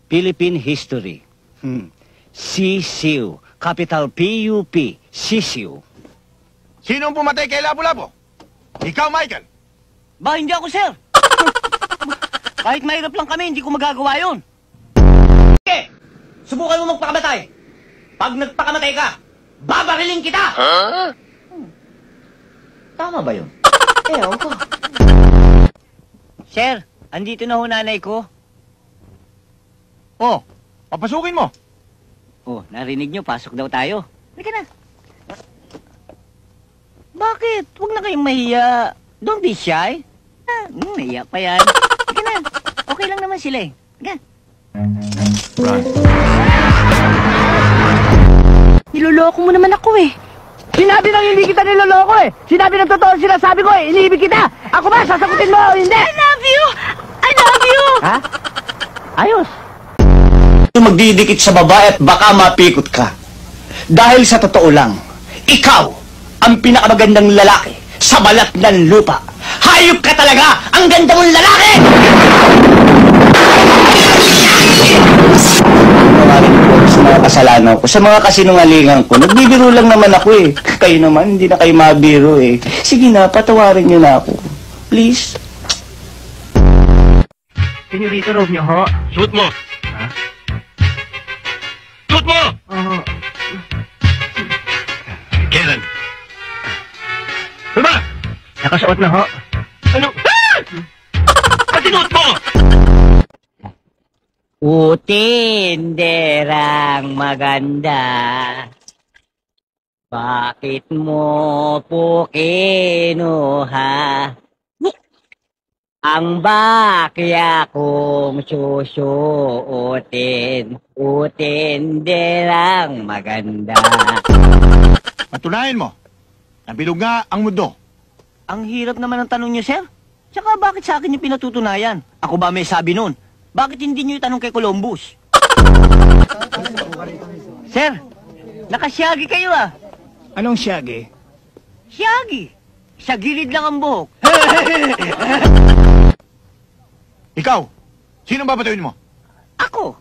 Philippine History. Sisiw. Capital P-U-P. Sisiw. Sinong pumatay kay Labo-Labo? Ikaw, Michael. Ba, hindi ako, sir. Kahit mahirap lang kami, hindi ko magagawa yun. Okay, subukan mo magpakamatay. Pag nagpakamatay ka, babariling kita! Huh? Tama ba yun? Ewan ko. Sir, andito na ho nanay ko. Oh, papasukin mo. Oh, narinig nyo, pasok daw tayo. Halika na. Bakit? Huwag na kayong mahiya. Don't be shy. Nahiya pa yan. Halika na. Okay lang naman sila eh. Halika. Niloloko mo naman ako eh. Sinabi nang hindi kita niloloko eh. Sinabi ng totoo sinasabi ko eh. Iniibig kita. Ako ba? Sasagutin mo o hindi? I love you! I love you! Ha? Ayos. Magdidikit sa babae at baka mapikot ka. Dahil sa totoo lang, ikaw ang pinakamagandang lalaki sa balat ng lupa. Hayop ka talaga! Ang ganda mong lalaki! Sa mga kasalanan ko, sa mga kasinungalingan ko, nagbibiro lang naman ako eh. Kayo naman, hindi na kayo mabiro eh. Sige na, patawarin niyo na ako. Please. Senyorito Romeo ho. Shoot mo. Ha? Shoot mo! Kailan? Ano ba? Nakasuot na ho. Ano? Ah! Patinuot mo! Utinderang maganda, bakit mo po kinuha ang bakya kong susuotin? Utinderang maganda. Patunayan mo. Nabilog nga ang mundo. Ang hirap naman ng tanong niyo, sir. Tsaka bakit sa akin yung pinatutunayan? Ako ba may sabi nun? Bakit hindi niyo itanong kay Columbus? Sir, nakasyagi kayo ah. Anong siyagi? Syagi. Sa gilid lang ang buhok. Ikaw, sino babatuin mo? Ako.